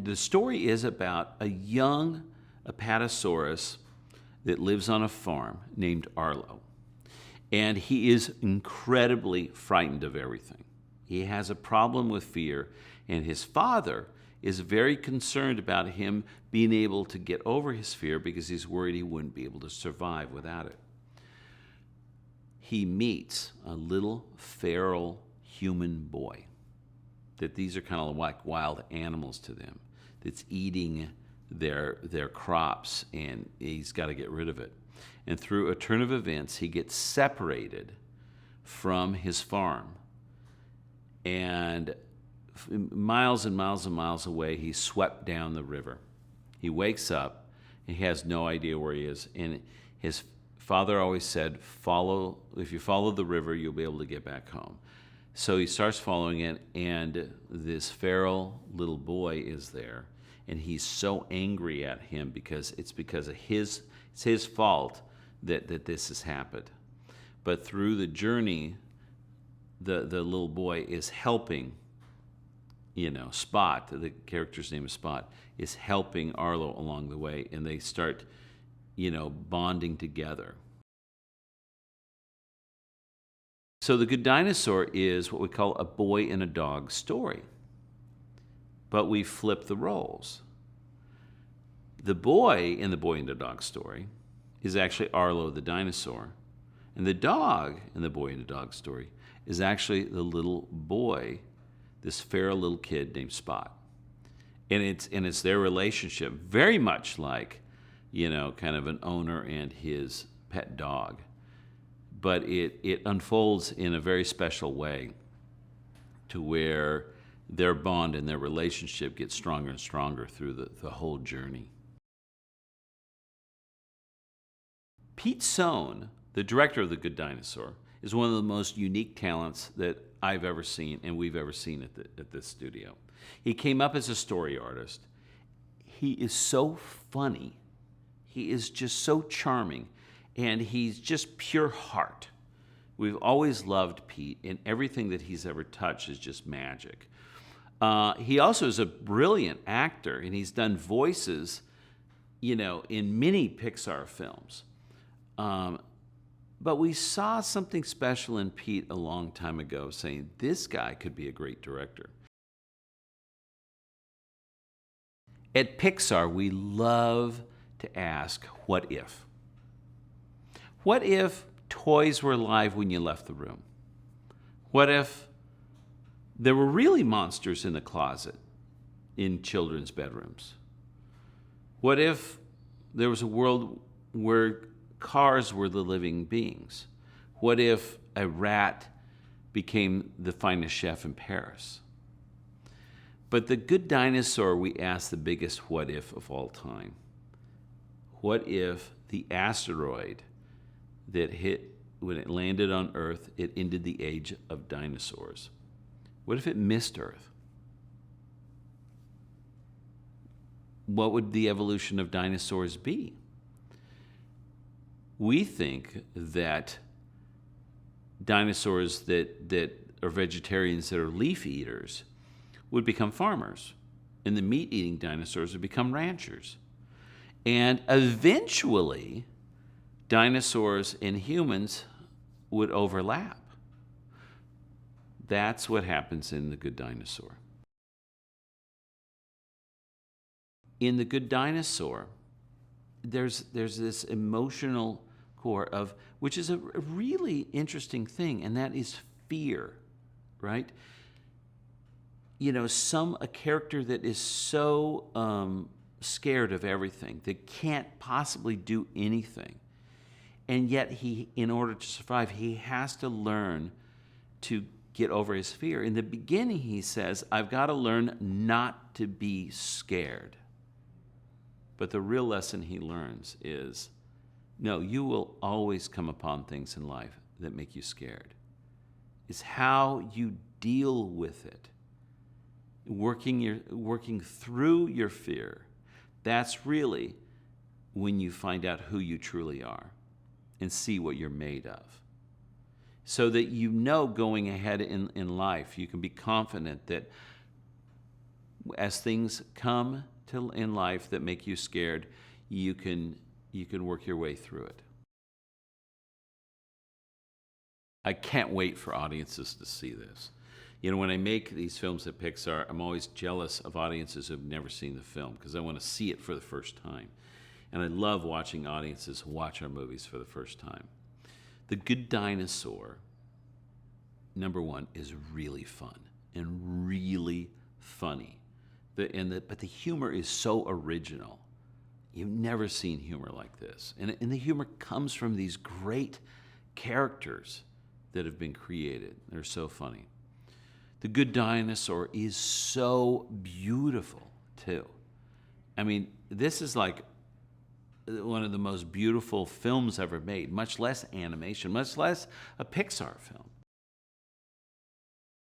The story is about a young Apatosaurus that lives on a farm named Arlo. And he is incredibly frightened of everything. He has a problem with fear, and his father is very concerned about him being able to get over his fear because he's worried he wouldn't be able to survive without it. He meets a little feral human boy, that these are kind of like wild animals to them, that's eating their crops, and he's got to get rid of it. And through a turn of events, he gets separated from his farm. And miles and miles and miles away, he's swept down the river. He wakes up, and he has no idea where he is. And his father always said, if you follow the river, you'll be able to get back home. So he starts following it, and this feral little boy is there. And he's so angry at him because it's his fault that this has happened. But through the journey, the little boy is helping, Spot, the character's name is Spot, is helping Arlo along the way, and they start, bonding together. So The Good Dinosaur is what we call a boy and a dog story. But we flip the roles. The boy in the boy and the dog story is actually Arlo the dinosaur. And the dog in the boy and the dog story is actually the little boy, this feral little kid named Spot. And it's their relationship, very much like, kind of an owner and his pet dog. But it unfolds in a very special way to where their bond and their relationship gets stronger and stronger through the whole journey. Pete Sohn, the director of The Good Dinosaur, is one of the most unique talents that I've ever seen and we've ever seen at this studio. He came up as a story artist. He is so funny. He is just so charming, and he's just pure heart. We've always loved Pete, and everything that he's ever touched is just magic. He also is a brilliant actor, and he's done voices, in many Pixar films. But we saw something special in Pete a long time ago, saying this guy could be a great director. At Pixar, we love to ask, what if? What if toys were alive when you left the room? What if there were really monsters in the closet in children's bedrooms? What if there was a world where cars were the living beings? What if a rat became the finest chef in Paris? But The Good Dinosaur, we ask the biggest what if of all time. What if the asteroid that hit, when it landed on Earth, it ended the age of dinosaurs? What if it missed Earth? What would the evolution of dinosaurs be? We think that dinosaurs that are vegetarians, that are leaf eaters, would become farmers, and the meat-eating dinosaurs would become ranchers. And eventually, dinosaurs and humans would overlap. That's what happens in The Good Dinosaur. In The Good Dinosaur, there's this emotional core of, which is a really interesting thing, and that is fear, right? A character that is so scared of everything, that can't possibly do anything. And yet in order to survive, he has to learn to get over his fear. In the beginning, he says, I've got to learn not to be scared. But the real lesson he learns is, no, you will always come upon things in life that make you scared. It's how you deal with it. Working through your fear. That's really when you find out who you truly are and see what you're made of. So that going ahead in life, you can be confident that as things come to in life that make you scared, you can work your way through it. I can't wait for audiences to see this. You know, when I make these films at Pixar, I'm always jealous of audiences who've never seen the film because I want to see it for the first time. And I love watching audiences watch our movies for the first time. The Good Dinosaur, number one, is really fun and really funny. But the humor is so original. You've never seen humor like this. And the humor comes from these great characters that have been created. They're so funny. The Good Dinosaur is so beautiful, too. I mean, this is like one of the most beautiful films ever made, much less animation, much less a Pixar film.